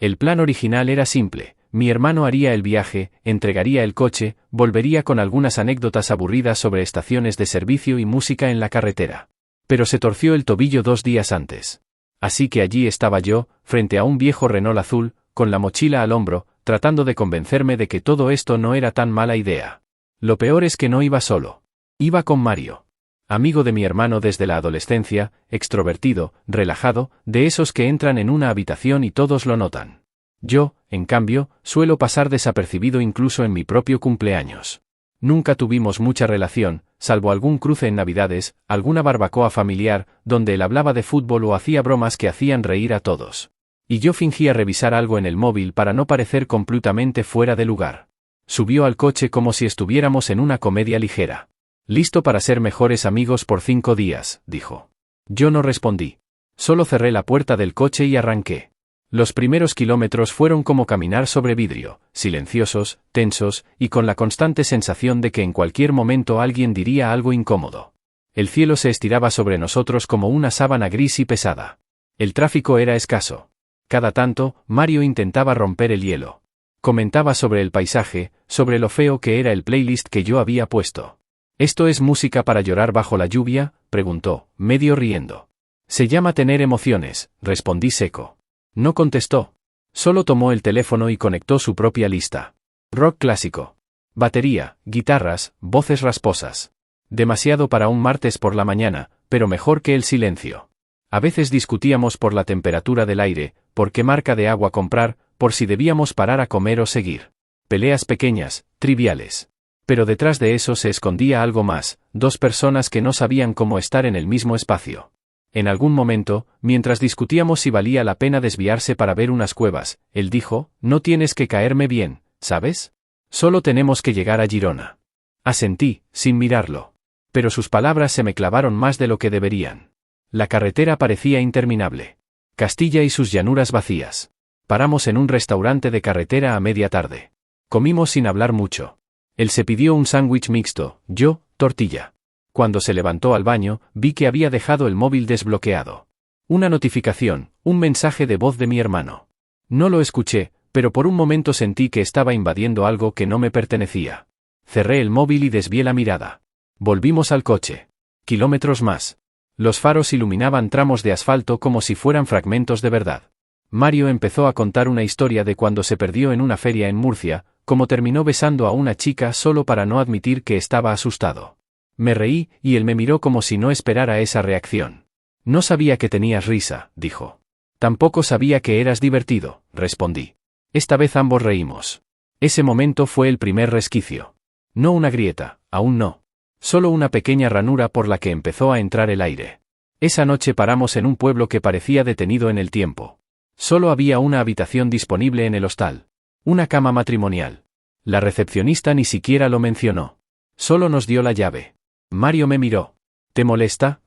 El plan original era simple. Mi hermano haría el viaje, entregaría el coche, volvería con algunas anécdotas aburridas sobre estaciones de servicio y música en la carretera. Pero se torció el tobillo 2 días antes. Así que allí estaba yo, frente a un viejo Renault azul, con la mochila al hombro, tratando de convencerme de que todo esto no era tan mala idea. Lo peor es que no iba solo. Iba con Mario. Amigo de mi hermano desde la adolescencia, extrovertido, relajado, de esos que entran en una habitación y todos lo notan. Yo, en cambio, suelo pasar desapercibido incluso en mi propio cumpleaños. Nunca tuvimos mucha relación, salvo algún cruce en Navidades, alguna barbacoa familiar, donde él hablaba de fútbol o hacía bromas que hacían reír a todos. Y yo fingía revisar algo en el móvil para no parecer completamente fuera de lugar. Subió al coche como si estuviéramos en una comedia ligera. «Listo para ser mejores amigos por 5 días», dijo. Yo no respondí. Solo cerré la puerta del coche y arranqué. Los primeros kilómetros fueron como caminar sobre vidrio, silenciosos, tensos, y con la constante sensación de que en cualquier momento alguien diría algo incómodo. El cielo se estiraba sobre nosotros como una sábana gris y pesada. El tráfico era escaso. Cada tanto, Mario intentaba romper el hielo. Comentaba sobre el paisaje, sobre lo feo que era el playlist que yo había puesto. «¿Esto es música para llorar bajo la lluvia?», preguntó, medio riendo. «Se llama tener emociones», respondí seco. No contestó. Solo tomó el teléfono y conectó su propia lista. Rock clásico. Batería, guitarras, voces rasposas. Demasiado para un martes por la mañana, pero mejor que el silencio. A veces discutíamos por la temperatura del aire, por qué marca de agua comprar, por si debíamos parar a comer o seguir. Peleas pequeñas, triviales. Pero detrás de eso se escondía algo más, 2 personas que no sabían cómo estar en el mismo espacio. En algún momento, mientras discutíamos si valía la pena desviarse para ver unas cuevas, él dijo: «No tienes que caerme bien, ¿sabes? Solo tenemos que llegar a Girona». Asentí, sin mirarlo. Pero sus palabras se me clavaron más de lo que deberían. La carretera parecía interminable. Castilla y sus llanuras vacías. Paramos en un restaurante de carretera a media tarde. Comimos sin hablar mucho. Él se pidió un sándwich mixto, yo, tortilla. Cuando se levantó al baño, vi que había dejado el móvil desbloqueado. Una notificación, un mensaje de voz de mi hermano. No lo escuché, pero por un momento sentí que estaba invadiendo algo que no me pertenecía. Cerré el móvil y desvié la mirada. Volvimos al coche. Kilómetros más. Los faros iluminaban tramos de asfalto como si fueran fragmentos de verdad. Mario empezó a contar una historia de cuando se perdió en una feria en Murcia, cómo terminó besando a una chica solo para no admitir que estaba asustado. Me reí, y él me miró como si no esperara esa reacción. «No sabía que tenías risa», dijo. «Tampoco sabía que eras divertido», respondí. Esta vez ambos reímos. Ese momento fue el primer resquicio. No una grieta, aún no. Solo una pequeña ranura por la que empezó a entrar el aire. Esa noche paramos en un pueblo que parecía detenido en el tiempo. Solo había una habitación disponible en el hostal. Una cama matrimonial. La recepcionista ni siquiera lo mencionó. Solo nos dio la llave. Mario me miró. «¿Te molesta?».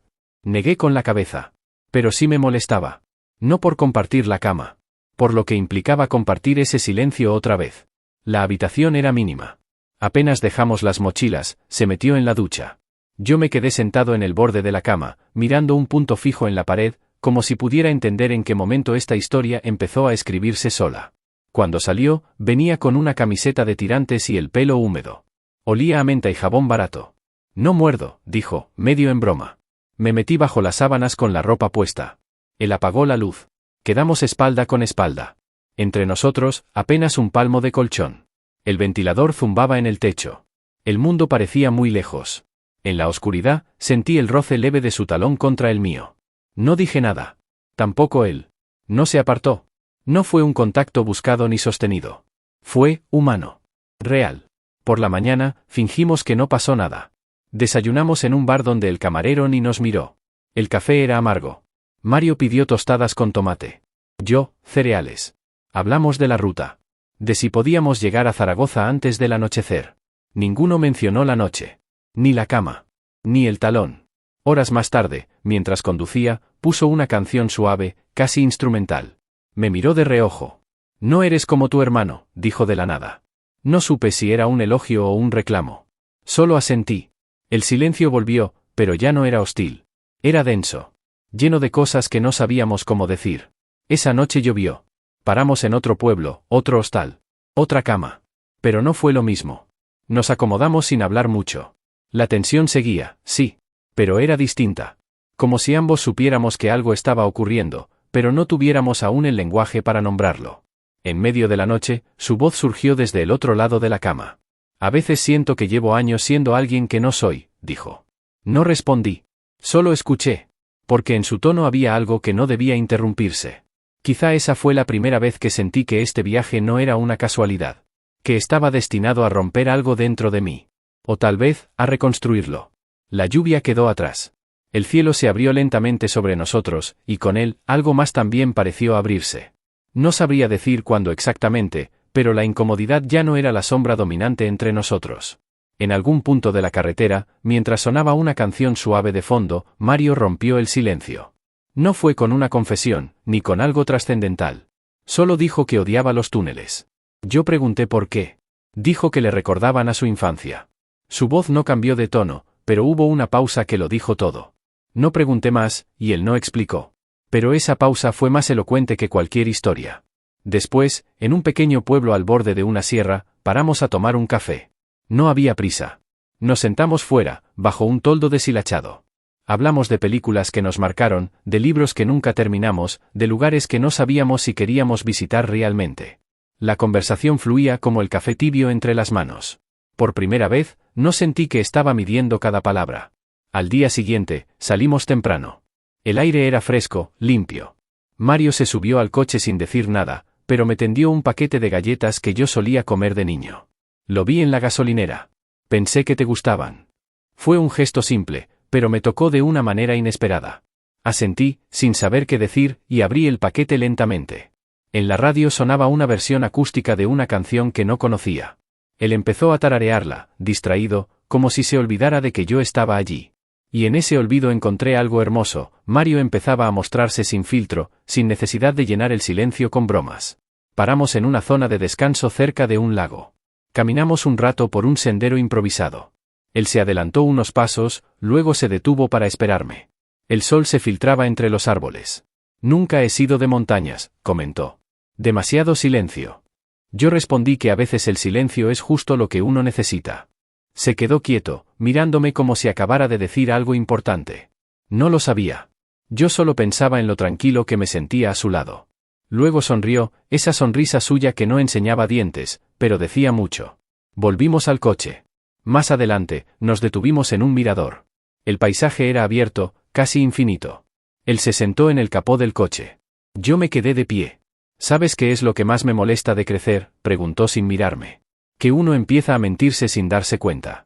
Negué con la cabeza. Pero sí me molestaba. No por compartir la cama. Por lo que implicaba compartir ese silencio otra vez. La habitación era mínima. Apenas dejamos las mochilas, se metió en la ducha. Yo me quedé sentado en el borde de la cama, mirando un punto fijo en la pared, como si pudiera entender en qué momento esta historia empezó a escribirse sola. Cuando salió, venía con una camiseta de tirantes y el pelo húmedo. Olía a menta y jabón barato. «No muerdo», dijo, medio en broma. Me metí bajo las sábanas con la ropa puesta. Él apagó la luz. Quedamos espalda con espalda. Entre nosotros, apenas un palmo de colchón. El ventilador zumbaba en el techo. El mundo parecía muy lejos. En la oscuridad, sentí el roce leve de su talón contra el mío. No dije nada. Tampoco él. No se apartó. No fue un contacto buscado ni sostenido. Fue humano. Real. Por la mañana, fingimos que no pasó nada. Desayunamos en un bar donde el camarero ni nos miró. El café era amargo. Mario pidió tostadas con tomate. Yo, cereales. Hablamos de la ruta. De si podíamos llegar a Zaragoza antes del anochecer. Ninguno mencionó la noche. Ni la cama. Ni el talón. Horas más tarde, mientras conducía, puso una canción suave, casi instrumental. Me miró de reojo. «No eres como tu hermano», dijo de la nada. No supe si era un elogio o un reclamo. Solo asentí. El silencio volvió, pero ya no era hostil. Era denso. Lleno de cosas que no sabíamos cómo decir. Esa noche llovió. Paramos en otro pueblo, otro hostal. Otra cama. Pero no fue lo mismo. Nos acomodamos sin hablar mucho. La tensión seguía, sí. Pero era distinta. Como si ambos supiéramos que algo estaba ocurriendo, pero no tuviéramos aún el lenguaje para nombrarlo. En medio de la noche, su voz surgió desde el otro lado de la cama. A veces siento que llevo años siendo alguien que no soy, dijo. No respondí. Solo escuché. Porque en su tono había algo que no debía interrumpirse. Quizá esa fue la primera vez que sentí que este viaje no era una casualidad. Que estaba destinado a romper algo dentro de mí. O tal vez, a reconstruirlo. La lluvia quedó atrás. El cielo se abrió lentamente sobre nosotros, y con él, algo más también pareció abrirse. No sabría decir cuándo exactamente, pero la incomodidad ya no era la sombra dominante entre nosotros. En algún punto de la carretera, mientras sonaba una canción suave de fondo, Mario rompió el silencio. No fue con una confesión, ni con algo trascendental. Solo dijo que odiaba los túneles. Yo pregunté por qué. Dijo que le recordaban a su infancia. Su voz no cambió de tono, pero hubo una pausa que lo dijo todo. No pregunté más, y él no explicó. Pero esa pausa fue más elocuente que cualquier historia. Después, en un pequeño pueblo al borde de una sierra, paramos a tomar un café. No había prisa. Nos sentamos fuera, bajo un toldo deshilachado. Hablamos de películas que nos marcaron, de libros que nunca terminamos, de lugares que no sabíamos si queríamos visitar realmente. La conversación fluía como el café tibio entre las manos. Por primera vez, no sentí que estaba midiendo cada palabra. Al día siguiente, salimos temprano. El aire era fresco, limpio. Mario se subió al coche sin decir nada, pero me tendió un paquete de galletas que yo solía comer de niño. Lo vi en la gasolinera. Pensé que te gustaban. Fue un gesto simple, pero me tocó de una manera inesperada. Asentí, sin saber qué decir, y abrí el paquete lentamente. En la radio sonaba una versión acústica de una canción que no conocía. Él empezó a tararearla, distraído, como si se olvidara de que yo estaba allí. Y en ese olvido encontré algo hermoso. Mario empezaba a mostrarse sin filtro, sin necesidad de llenar el silencio con bromas. Paramos en una zona de descanso cerca de un lago. Caminamos un rato por un sendero improvisado. Él se adelantó unos pasos, luego se detuvo para esperarme. El sol se filtraba entre los árboles. Nunca he sido de montañas, comentó. Demasiado silencio. Yo respondí que a veces el silencio es justo lo que uno necesita. Se quedó quieto, mirándome como si acabara de decir algo importante. No lo sabía. Yo solo pensaba en lo tranquilo que me sentía a su lado. Luego sonrió, esa sonrisa suya que no enseñaba dientes, pero decía mucho. Volvimos al coche. Más adelante, nos detuvimos en un mirador. El paisaje era abierto, casi infinito. Él se sentó en el capó del coche. Yo me quedé de pie. ¿Sabes qué es lo que más me molesta de crecer?, preguntó sin mirarme. Que uno empieza a mentirse sin darse cuenta.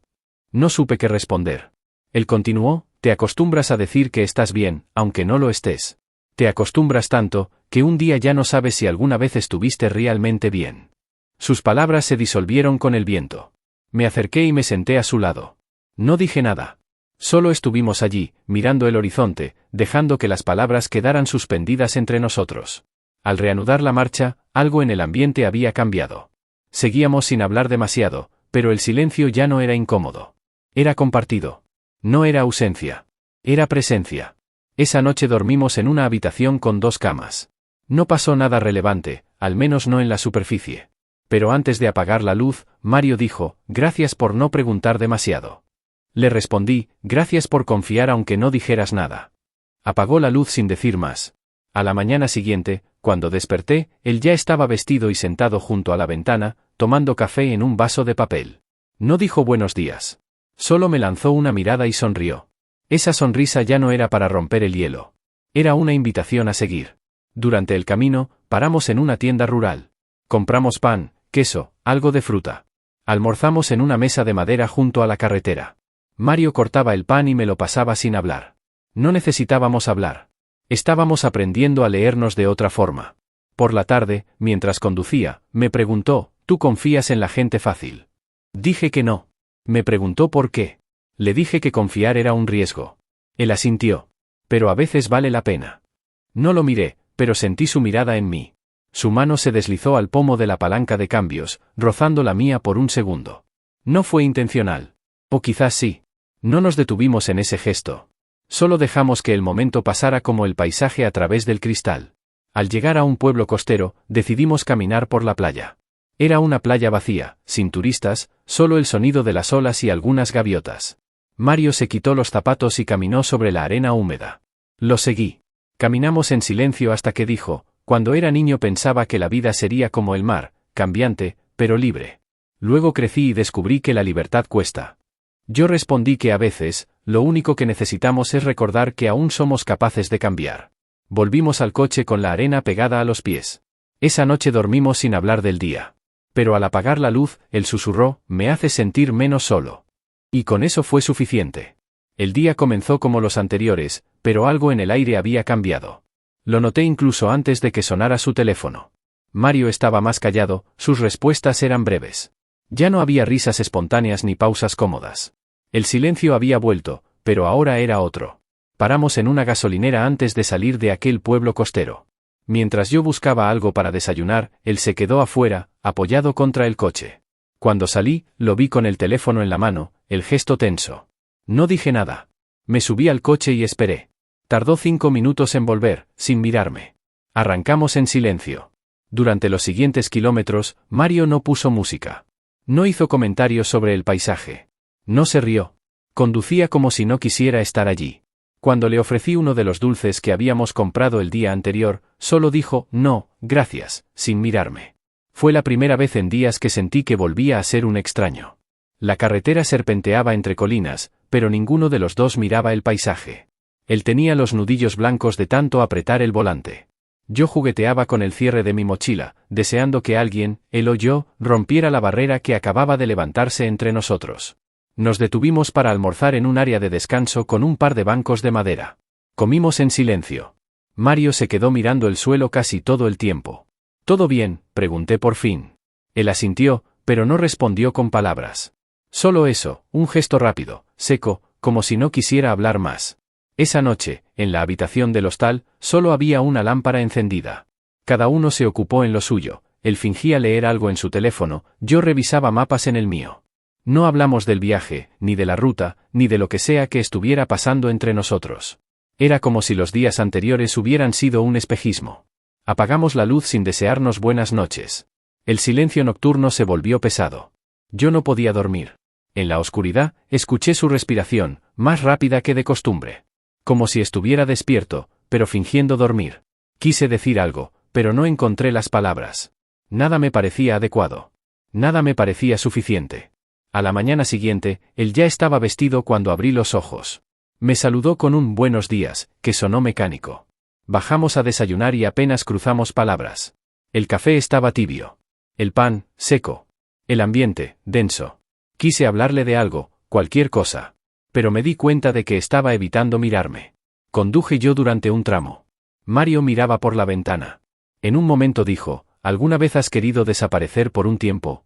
No supe qué responder. Él continuó, te acostumbras a decir que estás bien, aunque no lo estés. Te acostumbras tanto, que un día ya no sabes si alguna vez estuviste realmente bien. Sus palabras se disolvieron con el viento. Me acerqué y me senté a su lado. No dije nada. Solo estuvimos allí, mirando el horizonte, dejando que las palabras quedaran suspendidas entre nosotros. Al reanudar la marcha, algo en el ambiente había cambiado. Seguíamos sin hablar demasiado, pero el silencio ya no era incómodo. Era compartido. No era ausencia. Era presencia. Esa noche dormimos en una habitación con 2 camas. No pasó nada relevante, al menos no en la superficie. Pero antes de apagar la luz, Mario dijo, gracias por no preguntar demasiado. Le respondí, gracias por confiar aunque no dijeras nada. Apagó la luz sin decir más. A la mañana siguiente, cuando desperté, él ya estaba vestido y sentado junto a la ventana, tomando café en un vaso de papel. No dijo buenos días. Solo me lanzó una mirada y sonrió. Esa sonrisa ya no era para romper el hielo. Era una invitación a seguir. Durante el camino, paramos en una tienda rural. Compramos pan, queso, algo de fruta. Almorzamos en una mesa de madera junto a la carretera. Mario cortaba el pan y me lo pasaba sin hablar. No necesitábamos hablar. Estábamos aprendiendo a leernos de otra forma. Por la tarde, mientras conducía, me preguntó, ¿tú confías en la gente fácil? Dije que no. Me preguntó por qué. Le dije que confiar era un riesgo. Él asintió. Pero a veces vale la pena. No lo miré, pero sentí su mirada en mí. Su mano se deslizó al pomo de la palanca de cambios, rozando la mía por un segundo. No fue intencional. O quizás sí. No nos detuvimos en ese gesto. Solo dejamos que el momento pasara como el paisaje a través del cristal. Al llegar a un pueblo costero, decidimos caminar por la playa. Era una playa vacía, sin turistas, solo el sonido de las olas y algunas gaviotas. Mario se quitó los zapatos y caminó sobre la arena húmeda. Lo seguí. Caminamos en silencio hasta que dijo: cuando era niño pensaba que la vida sería como el mar, cambiante, pero libre. Luego crecí y descubrí que la libertad cuesta. Yo respondí que a veces, lo único que necesitamos es recordar que aún somos capaces de cambiar. Volvimos al coche con la arena pegada a los pies. Esa noche dormimos sin hablar del día. Pero al apagar la luz, él susurró: me hace sentir menos solo. Y con eso fue suficiente. El día comenzó como los anteriores, pero algo en el aire había cambiado. Lo noté incluso antes de que sonara su teléfono. Mario estaba más callado, sus respuestas eran breves. Ya no había risas espontáneas ni pausas cómodas. El silencio había vuelto, pero ahora era otro. Paramos en una gasolinera antes de salir de aquel pueblo costero. Mientras yo buscaba algo para desayunar, él se quedó afuera, apoyado contra el coche. Cuando salí, lo vi con el teléfono en la mano, el gesto tenso. No dije nada. Me subí al coche y esperé. Tardó 5 minutos en volver, sin mirarme. Arrancamos en silencio. Durante los siguientes kilómetros, Mario no puso música. No hizo comentarios sobre el paisaje. No se rió. Conducía como si no quisiera estar allí. Cuando le ofrecí uno de los dulces que habíamos comprado el día anterior, solo dijo: no, gracias, sin mirarme. Fue la primera vez en días que sentí que volvía a ser un extraño. La carretera serpenteaba entre colinas, pero ninguno de los dos miraba el paisaje. Él tenía los nudillos blancos de tanto apretar el volante. Yo jugueteaba con el cierre de mi mochila, deseando que alguien, él o yo, rompiera la barrera que acababa de levantarse entre nosotros. Nos detuvimos para almorzar en un área de descanso con un par de bancos de madera. Comimos en silencio. Mario se quedó mirando el suelo casi todo el tiempo. ¿Todo bien?, pregunté por fin. Él asintió, pero no respondió con palabras. Solo eso, un gesto rápido, seco, como si no quisiera hablar más. Esa noche, en la habitación del hostal, solo había una lámpara encendida. Cada uno se ocupó en lo suyo, él fingía leer algo en su teléfono, yo revisaba mapas en el mío. No hablamos del viaje, ni de la ruta, ni de lo que sea que estuviera pasando entre nosotros. Era como si los días anteriores hubieran sido un espejismo. Apagamos la luz sin desearnos buenas noches. El silencio nocturno se volvió pesado. Yo no podía dormir. En la oscuridad, escuché su respiración, más rápida que de costumbre. Como si estuviera despierto, pero fingiendo dormir. Quise decir algo, pero no encontré las palabras. Nada me parecía adecuado. Nada me parecía suficiente. A la mañana siguiente, él ya estaba vestido cuando abrí los ojos. Me saludó con un buenos días, que sonó mecánico. Bajamos a desayunar y apenas cruzamos palabras. El café estaba tibio. El pan, seco. El ambiente, denso. Quise hablarle de algo, cualquier cosa. Pero me di cuenta de que estaba evitando mirarme. Conduje yo durante un tramo. Mario miraba por la ventana. En un momento dijo: ¿alguna vez has querido desaparecer por un tiempo?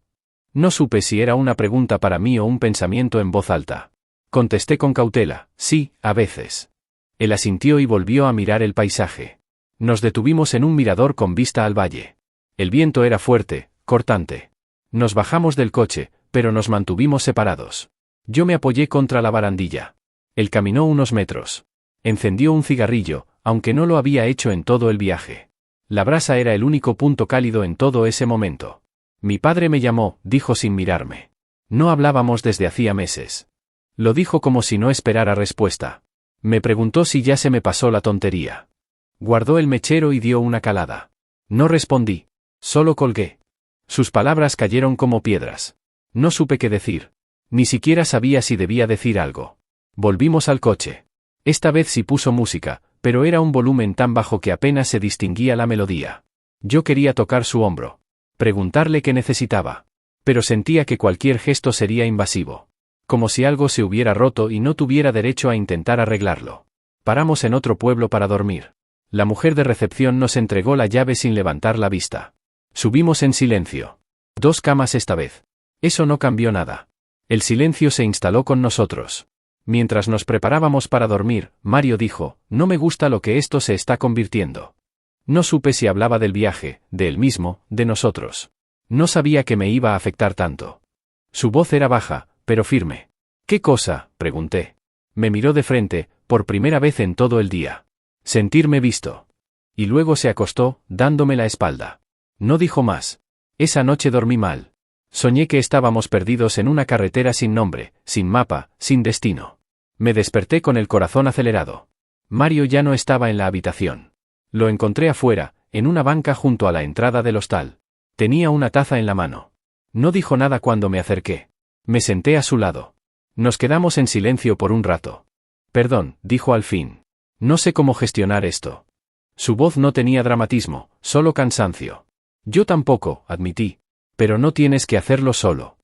No supe si era una pregunta para mí o un pensamiento en voz alta. Contesté con cautela: sí, a veces. Él asintió y volvió a mirar el paisaje. Nos detuvimos en un mirador con vista al valle. El viento era fuerte, cortante. Nos bajamos del coche, pero nos mantuvimos separados. Yo me apoyé contra la barandilla. Él caminó unos metros. Encendió un cigarrillo, aunque no lo había hecho en todo el viaje. La brasa era el único punto cálido en todo ese momento. Mi padre me llamó, dijo sin mirarme. No hablábamos desde hacía meses. Lo dijo como si no esperara respuesta. Me preguntó si ya se me pasó la tontería. Guardó el mechero y dio una calada. No respondí. Solo colgué. Sus palabras cayeron como piedras. No supe qué decir. Ni siquiera sabía si debía decir algo. Volvimos al coche. Esta vez sí puso música, pero era un volumen tan bajo que apenas se distinguía la melodía. Yo quería tocar su hombro. Preguntarle qué necesitaba. Pero sentía que cualquier gesto sería invasivo. Como si algo se hubiera roto y no tuviera derecho a intentar arreglarlo. Paramos en otro pueblo para dormir. La mujer de recepción nos entregó la llave sin levantar la vista. Subimos en silencio. 2 camas esta vez. Eso no cambió nada. El silencio se instaló con nosotros. Mientras nos preparábamos para dormir, Mario dijo: no me gusta lo que esto se está convirtiendo. No supe si hablaba del viaje, de él mismo, de nosotros. No sabía que me iba a afectar tanto. Su voz era baja, pero firme. ¿Qué cosa?, pregunté. Me miró de frente, por primera vez en todo el día. Sentirme visto. y luego se acostó, dándome la espalda. No dijo más. Esa noche dormí mal. Soñé que estábamos perdidos en una carretera sin nombre, sin mapa, sin destino. Me desperté con el corazón acelerado. Mario ya no estaba en la habitación. Lo encontré afuera, en una banca junto a la entrada del hostal. Tenía una taza en la mano. No dijo nada cuando me acerqué. Me senté a su lado. Nos quedamos en silencio por un rato. Perdón, dijo al fin. No sé cómo gestionar esto. Su voz no tenía dramatismo, solo cansancio. Yo tampoco, admití. Pero no tienes que hacerlo solo.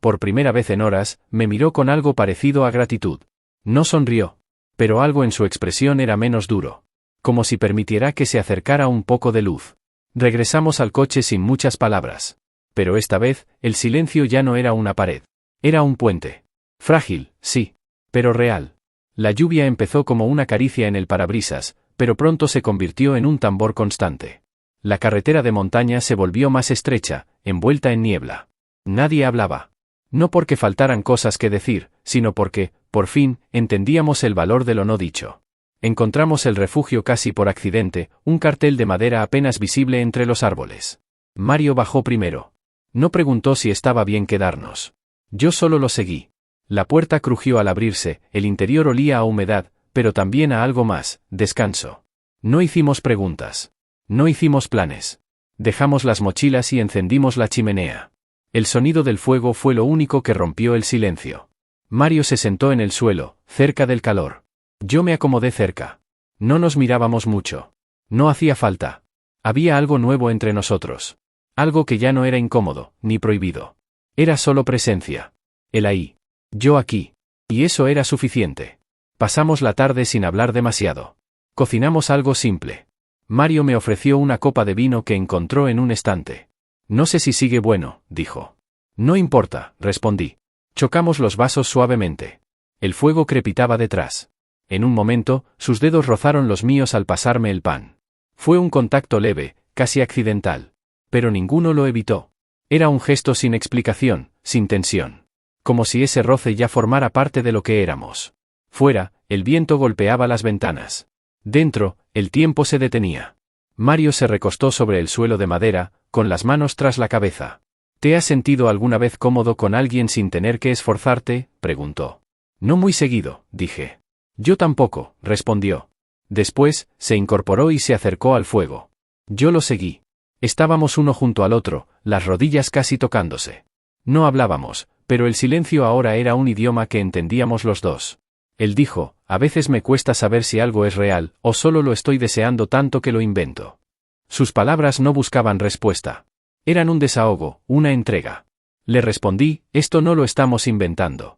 Por primera vez en horas, me miró con algo parecido a gratitud. No sonrió. Pero algo en su expresión era menos duro. Como si permitiera que se acercara un poco de luz. Regresamos al coche sin muchas palabras. Pero esta vez, el silencio ya no era una pared. Era un puente. Frágil, sí. Pero real. La lluvia empezó como una caricia en el parabrisas, pero pronto se convirtió en un tambor constante. La carretera de montaña se volvió más estrecha, envuelta en niebla. Nadie hablaba. No porque faltaran cosas que decir, sino porque, por fin, entendíamos el valor de lo no dicho. Encontramos el refugio casi por accidente, un cartel de madera apenas visible entre los árboles. Mario bajó primero. No preguntó si estaba bien quedarnos. Yo solo lo seguí. La puerta crujió al abrirse, el interior olía a humedad, pero también a algo más, descanso. No hicimos preguntas. No hicimos planes. Dejamos las mochilas y encendimos la chimenea. El sonido del fuego fue lo único que rompió el silencio. Mario se sentó en el suelo, cerca del calor. Yo me acomodé cerca. No nos mirábamos mucho. No hacía falta. Había algo nuevo entre nosotros. Algo que ya no era incómodo, ni prohibido. Era solo presencia. Él ahí. Yo aquí. Y eso era suficiente. Pasamos la tarde sin hablar demasiado. Cocinamos algo simple. Mario me ofreció una copa de vino que encontró en un estante. No sé si sigue bueno, dijo. No importa, respondí. Chocamos los vasos suavemente. El fuego crepitaba detrás. En un momento, sus dedos rozaron los míos al pasarme el pan. Fue un contacto leve, casi accidental. Pero ninguno lo evitó. Era un gesto sin explicación, sin tensión. Como si ese roce ya formara parte de lo que éramos. Fuera, el viento golpeaba las ventanas. Dentro, el tiempo se detenía. Mario se recostó sobre el suelo de madera, con las manos tras la cabeza. ¿Te has sentido alguna vez cómodo con alguien sin tener que esforzarte?, preguntó. No muy seguido, dije. Yo tampoco, respondió. Después, se incorporó y se acercó al fuego. Yo lo seguí. Estábamos uno junto al otro, las rodillas casi tocándose. No hablábamos, pero el silencio ahora era un idioma que entendíamos los dos. Él dijo, a veces me cuesta saber si algo es real, o solo lo estoy deseando tanto que lo invento. Sus palabras no buscaban respuesta. Eran un desahogo, una entrega. Le respondí, esto no lo estamos inventando.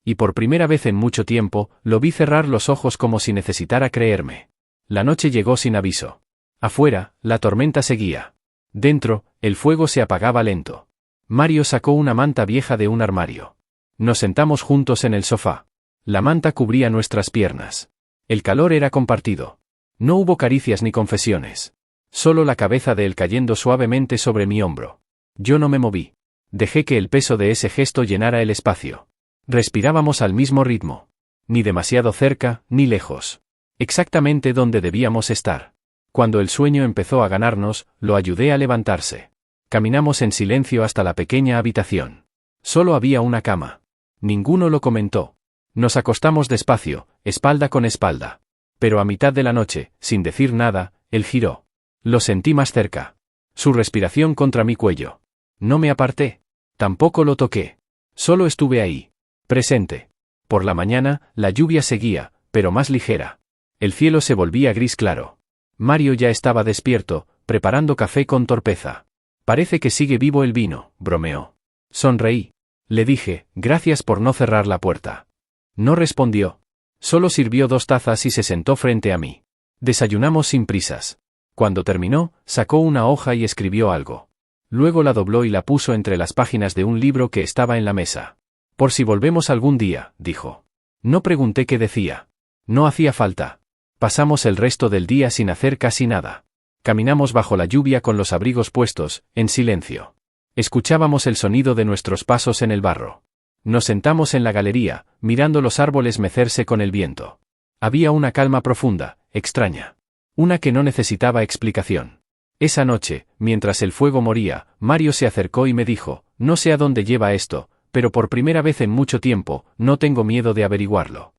Y por primera vez en mucho tiempo, lo vi cerrar los ojos como si necesitara creerme. La noche llegó sin aviso. Afuera, la tormenta seguía. Dentro, el fuego se apagaba lento. Mario sacó una manta vieja de un armario. Nos sentamos juntos en el sofá. La manta cubría nuestras piernas. El calor era compartido. No hubo caricias ni confesiones. Solo la cabeza de él cayendo suavemente sobre mi hombro. Yo no me moví. Dejé que el peso de ese gesto llenara el espacio. Respirábamos al mismo ritmo. Ni demasiado cerca, ni lejos. Exactamente donde debíamos estar. Cuando el sueño empezó a ganarnos, lo ayudé a levantarse. Caminamos en silencio hasta la pequeña habitación. Solo había una cama. Ninguno lo comentó. Nos acostamos despacio, espalda con espalda. Pero a mitad de la noche, sin decir nada, él giró. Lo sentí más cerca. Su respiración contra mi cuello. No me aparté. Tampoco lo toqué. Solo estuve ahí. Presente. Por la mañana, la lluvia seguía, pero más ligera. El cielo se volvía gris claro. Mario ya estaba despierto, preparando café con torpeza. Parece que sigue vivo el vino, bromeó. Sonreí. Le dije, gracias por no cerrar la puerta. No respondió. Solo sirvió 2 tazas y se sentó frente a mí. Desayunamos sin prisas. Cuando terminó, sacó una hoja y escribió algo. Luego la dobló y la puso entre las páginas de un libro que estaba en la mesa. Por si volvemos algún día, dijo. No pregunté qué decía. No hacía falta. Pasamos el resto del día sin hacer casi nada. Caminamos bajo la lluvia con los abrigos puestos, en silencio. Escuchábamos el sonido de nuestros pasos en el barro. Nos sentamos en la galería, mirando los árboles mecerse con el viento. Había una calma profunda, extraña. Una que no necesitaba explicación. Esa noche, mientras el fuego moría, Mario se acercó y me dijo, no sé a dónde lleva esto, pero por primera vez en mucho tiempo, no tengo miedo de averiguarlo.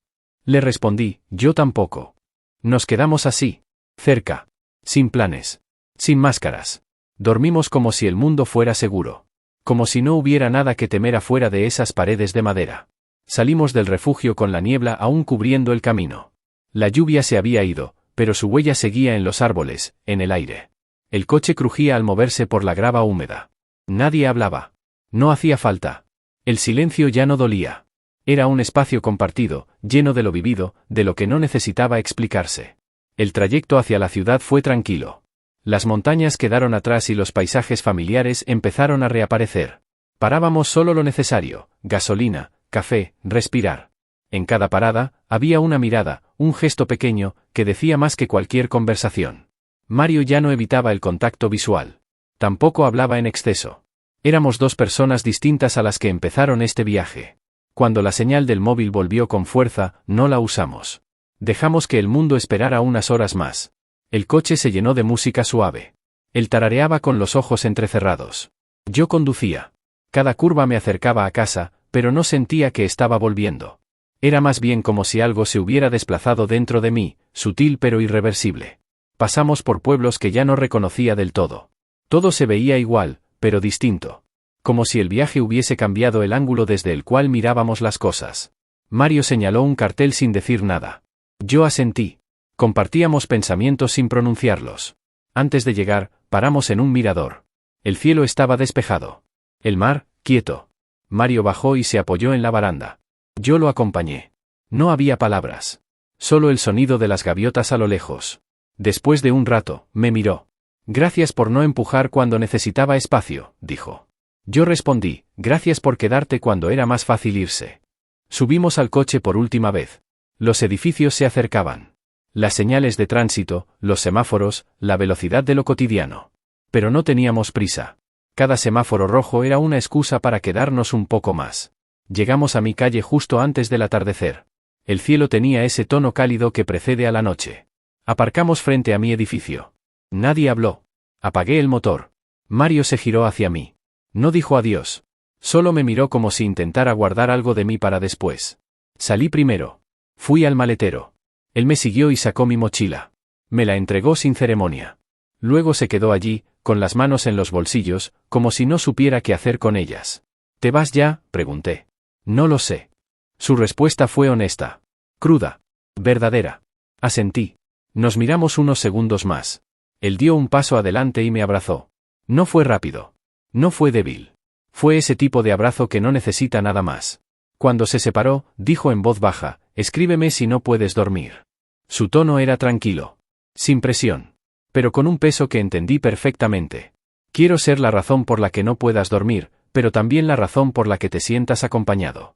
Le respondí, yo tampoco. Nos quedamos así, cerca, sin planes, sin máscaras. Dormimos como si el mundo fuera seguro. Como si no hubiera nada que temer afuera de esas paredes de madera. Salimos del refugio con la niebla aún cubriendo el camino. La lluvia se había ido, pero su huella seguía en los árboles, en el aire. El coche crujía al moverse por la grava húmeda. Nadie hablaba. No hacía falta. El silencio ya no dolía. Era un espacio compartido, lleno de lo vivido, de lo que no necesitaba explicarse. El trayecto hacia la ciudad fue tranquilo. Las montañas quedaron atrás y los paisajes familiares empezaron a reaparecer. Parábamos solo lo necesario, gasolina, café, respirar. En cada parada, había una mirada, un gesto pequeño, que decía más que cualquier conversación. Mario ya no evitaba el contacto visual. Tampoco hablaba en exceso. Éramos dos personas distintas a las que empezaron este viaje. Cuando la señal del móvil volvió con fuerza, no la usamos. Dejamos que el mundo esperara unas horas más. El coche se llenó de música suave. Él tarareaba con los ojos entrecerrados. Yo conducía. Cada curva me acercaba a casa, pero no sentía que estaba volviendo. Era más bien como si algo se hubiera desplazado dentro de mí, sutil pero irreversible. Pasamos por pueblos que ya no reconocía del todo. Todo se veía igual, pero distinto. Como si el viaje hubiese cambiado el ángulo desde el cual mirábamos las cosas. Mario señaló un cartel sin decir nada. Yo asentí. Compartíamos pensamientos sin pronunciarlos. Antes de llegar, paramos en un mirador. El cielo estaba despejado. El mar, quieto. Mario bajó y se apoyó en la baranda. Yo lo acompañé. No había palabras. Solo el sonido de las gaviotas a lo lejos. Después de un rato, me miró. Gracias por no empujar cuando necesitaba espacio, dijo. Yo respondí, gracias por quedarte cuando era más fácil irse. Subimos al coche por última vez. Los edificios se acercaban. Las señales de tránsito, los semáforos, la velocidad de lo cotidiano. Pero no teníamos prisa. Cada semáforo rojo era una excusa para quedarnos un poco más. Llegamos a mi calle justo antes del atardecer. El cielo tenía ese tono cálido que precede a la noche. Aparcamos frente a mi edificio. Nadie habló. Apagué el motor. Mario se giró hacia mí. No dijo adiós. Solo me miró como si intentara guardar algo de mí para después. Salí primero. Fui al maletero. Él me siguió y sacó mi mochila. Me la entregó sin ceremonia. Luego se quedó allí, con las manos en los bolsillos, como si no supiera qué hacer con ellas. ¿Te vas ya?, pregunté. No lo sé. Su respuesta fue honesta. Cruda. Verdadera. Asentí. Nos miramos unos segundos más. Él dio un paso adelante y me abrazó. No fue rápido. No fue débil. Fue ese tipo de abrazo que no necesita nada más. Cuando se separó, dijo en voz baja, escríbeme si no puedes dormir. Su tono era tranquilo. Sin presión. Pero con un peso que entendí perfectamente. Quiero ser la razón por la que no puedas dormir, pero también la razón por la que te sientas acompañado.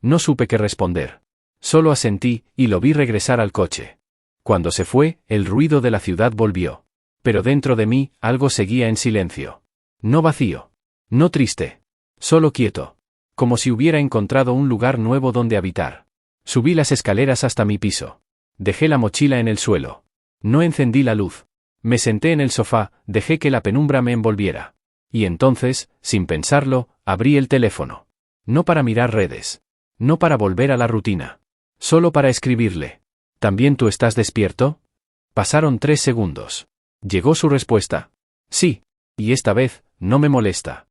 No supe qué responder. Solo asentí, y lo vi regresar al coche. Cuando se fue, el ruido de la ciudad volvió. Pero dentro de mí, algo seguía en silencio. No vacío. No triste. Solo quieto. Como si hubiera encontrado un lugar nuevo donde habitar. Subí las escaleras hasta mi piso. Dejé la mochila en el suelo. No encendí la luz. Me senté en el sofá, dejé que la penumbra me envolviera. Y entonces, sin pensarlo, abrí el teléfono. No para mirar redes. No para volver a la rutina. Solo para escribirle. ¿También tú estás despierto? Pasaron 3 segundos. Llegó su respuesta. Sí. Y esta vez, no me molesta.